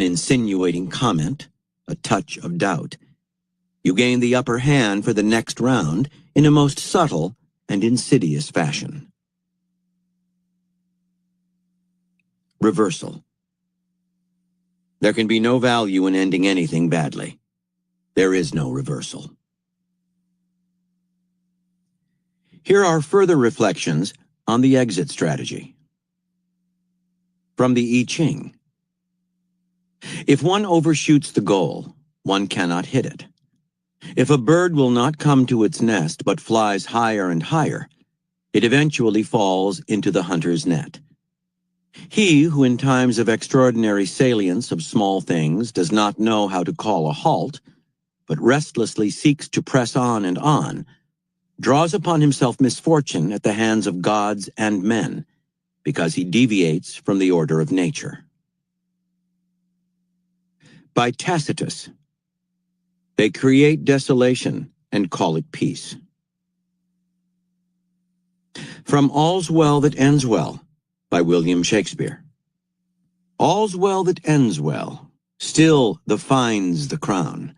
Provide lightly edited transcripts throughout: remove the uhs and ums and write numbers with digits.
insinuating comment, a touch of doubt, you gain the upper hand for the next round in a most subtle and insidious fashion. Reversal. There can be no value in ending anything badly. There is no reversal. Here are further reflections on the exit strategy. From the I Ching. If one overshoots the goal, one cannot hit it. If a bird will not come to its nest but flies higher and higher, it eventually falls into the hunter's net. He who in times of extraordinary salience of small things does not know how to call a halt, but restlessly seeks to press on and on, draws upon himself misfortune at the hands of gods and men, because he deviates from the order of nature. By Tacitus. They create desolation and call it peace. From All's Well That Ends Well, by William Shakespeare. All's well that ends well, still the fine's the crown.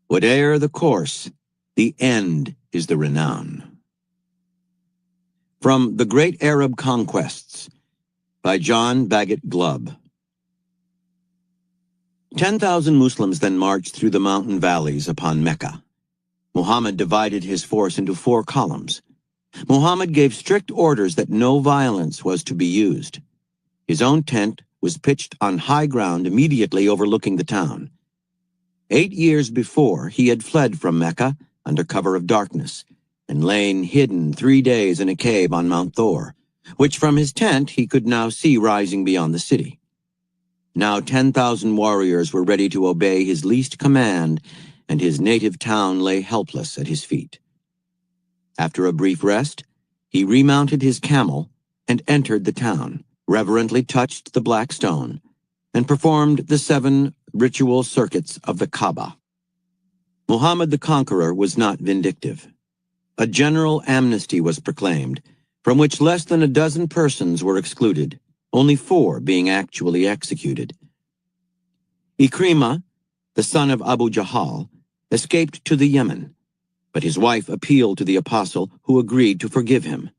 Whate'er the course, the end is the renown. From The Great Arab Conquests, by John Bagot Glubb. 10,000 Muslims then marched through the mountain valleys upon Mecca. Muhammad divided his force into 4 columns. Muhammad gave strict orders that no violence was to be used. His own tent was pitched on high ground immediately overlooking the town. 8 years before, he had fled from Mecca under cover of darkness and lain hidden 3 days in a cave on Mount Thor, which from his tent he could now see rising beyond the city. Now 10,000 warriors were ready to obey his least command, and his native town lay helpless at his feet. After a brief rest, he remounted his camel and entered the town, reverently touched the black stone, and performed the 7 ritual circuits of the Kaaba. Muhammad the Conqueror was not vindictive. A general amnesty was proclaimed, from which less than a dozen persons were excluded, only 4 being actually executed. Ikrimah, the son of Abu Jahal, escaped to the Yemen, but his wife appealed to the apostle, who agreed to forgive him.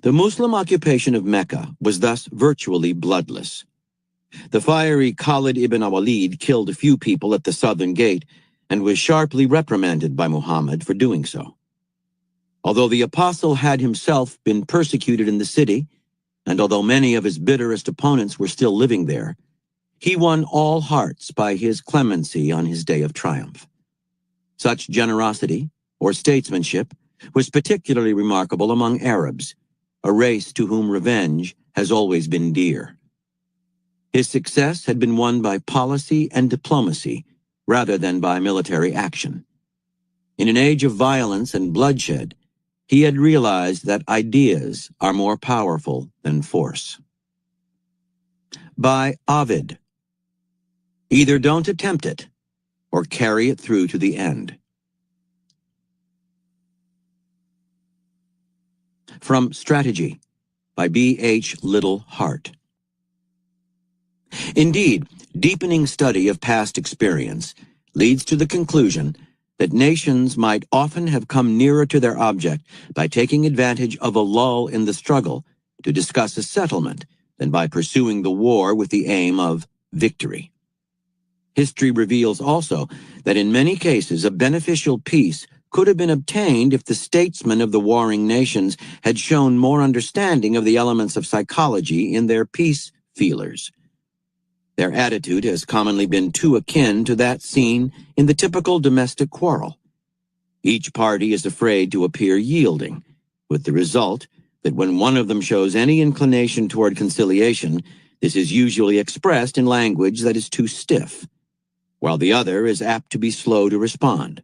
The Muslim occupation of Mecca was thus virtually bloodless. The fiery Khalid ibn al-Walid killed a few people at the southern gate and was sharply reprimanded by Muhammad for doing so. Although the apostle had himself been persecuted in the city, and although many of his bitterest opponents were still living there, he won all hearts by his clemency on his day of triumph. Such generosity, or statesmanship, was particularly remarkable among Arabs, a race to whom revenge has always been dear. His success had been won by policy and diplomacy rather than by military action. In an age of violence and bloodshed, he had realized that ideas are more powerful than force. By Ovid. Either don't attempt it, or carry it through to the end. From Strategy, by B.H. Little Hart. Indeed, deepening study of past experience leads to the conclusion that nations might often have come nearer to their object by taking advantage of a lull in the struggle to discuss a settlement than by pursuing the war with the aim of victory. History reveals also that in many cases a beneficial peace could have been obtained if the statesmen of the warring nations had shown more understanding of the elements of psychology in their peace feelers. Their attitude has commonly been too akin to that seen in the typical domestic quarrel. Each party is afraid to appear yielding, with the result that when one of them shows any inclination toward conciliation, this is usually expressed in language that is too stiff, while the other is apt to be slow to respond,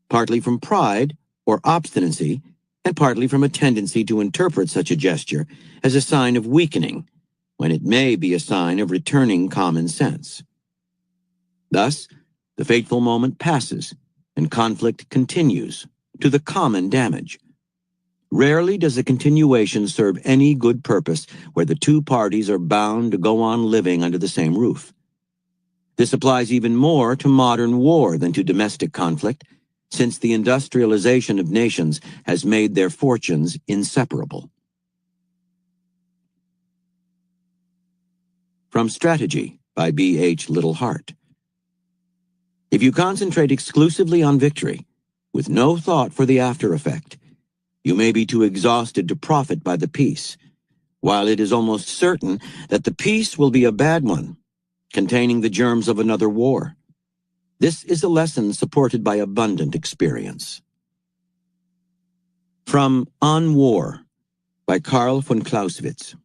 partly from pride or obstinacy, and partly from a tendency to interpret such a gesture as a sign of weakening, when it may be a sign of returning common sense. Thus, the fateful moment passes, and conflict continues, to the common damage. Rarely does a continuation serve any good purpose where the 2 parties are bound to go on living under the same roof. This applies even more to modern war than to domestic conflict, since the industrialization of nations has made their fortunes inseparable. From Strategy by B.H. Littlehart. If you concentrate exclusively on victory, with no thought for the after effect, you may be too exhausted to profit by the peace, while it is almost certain that the peace will be a bad one, containing the germs of another war. This is a lesson supported by abundant experience. From On War by Karl von Clausewitz.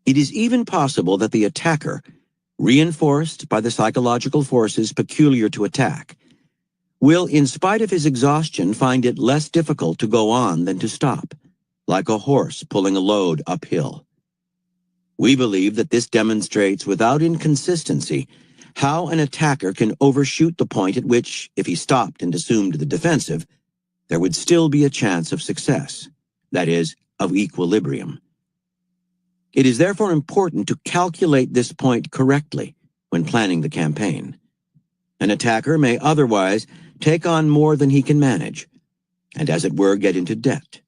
It is even possible that the attacker, reinforced by the psychological forces peculiar to attack, will, in spite of his exhaustion, find it less difficult to go on than to stop, like a horse pulling a load uphill. We believe that this demonstrates without inconsistency how an attacker can overshoot the point at which, if he stopped and assumed the defensive, there would still be a chance of success, that is, of equilibrium. It is therefore important to calculate this point correctly when planning the campaign. An attacker may otherwise take on more than he can manage, and as it were get into debt.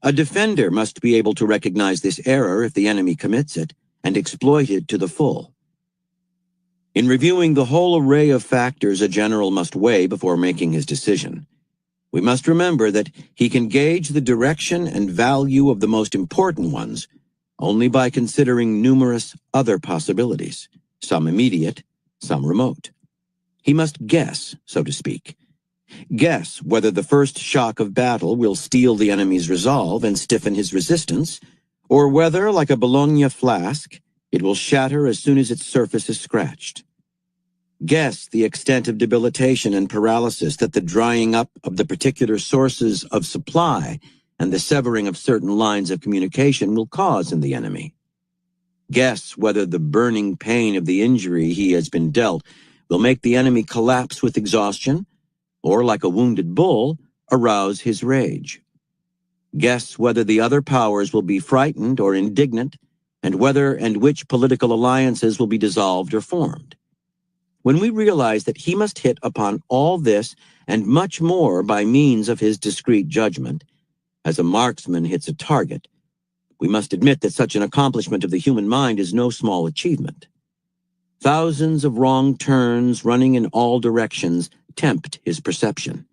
A defender must be able to recognize this error if the enemy commits it, and exploit it to the full. In reviewing the whole array of factors a general must weigh before making his decision, we must remember that he can gauge the direction and value of the most important ones only by considering numerous other possibilities, some immediate, some remote. He must guess, so to speak. Guess whether the first shock of battle will steel the enemy's resolve and stiffen his resistance, or whether, like a Bologna flask, it will shatter as soon as its surface is scratched. Guess the extent of debilitation and paralysis that the drying up of the particular sources of supply and the severing of certain lines of communication will cause in the enemy. Guess whether the burning pain of the injury he has been dealt will make the enemy collapse with exhaustion, or, like a wounded bull, arouse his rage. Guess whether the other powers will be frightened or indignant, and whether and which political alliances will be dissolved or formed. When we realize that he must hit upon all this and much more by means of his discreet judgment, as a marksman hits a target, we must admit that such an accomplishment of the human mind is no small achievement. Thousands of wrong turns running in all directions tempt his perception.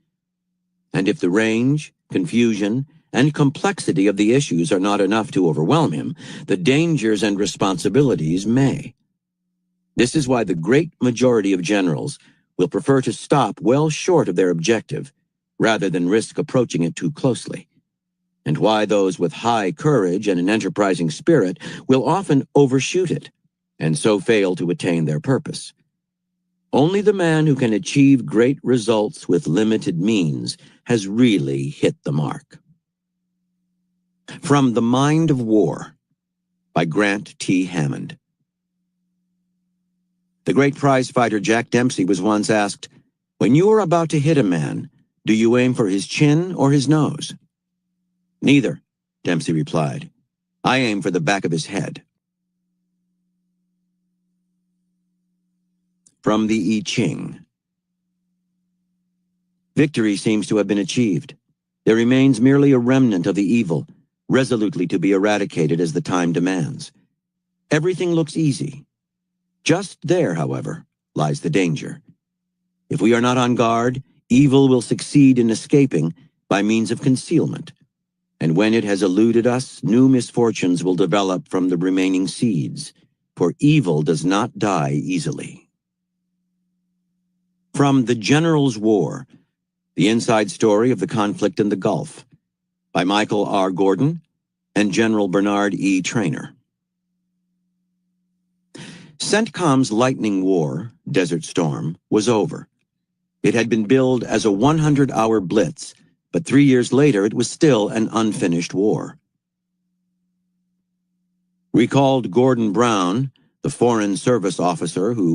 And if the range, confusion, and complexity of the issues are not enough to overwhelm him, the dangers and responsibilities may. This is why the great majority of generals will prefer to stop well short of their objective rather than risk approaching it too closely, and why those with high courage and an enterprising spirit will often overshoot it and so fail to attain their purpose. Only the man who can achieve great results with limited means has really hit the mark. From The Mind of War by Grant T. Hammond. The great prize fighter Jack Dempsey was once asked, "When you are about to hit a man, do you aim for his chin or his nose?" "Neither," Dempsey replied. "I aim for the back of his head." From the I Ching. Victory seems to have been achieved. There remains merely a remnant of the evil, resolutely to be eradicated as the time demands. Everything looks easy. Just there, however, lies the danger. If we are not on guard, evil will succeed in escaping by means of concealment. And when it has eluded us, new misfortunes will develop from the remaining seeds, for evil does not die easily. From The General's War, The Inside Story of the Conflict in the Gulf, by Michael R. Gordon and General Bernard E. Traynor. CENTCOM's lightning war, Desert Storm, was over. It had been billed as a 100-hour blitz, but 3 years later it was still an unfinished war. Recalled Gordon Brown, the Foreign Service officer who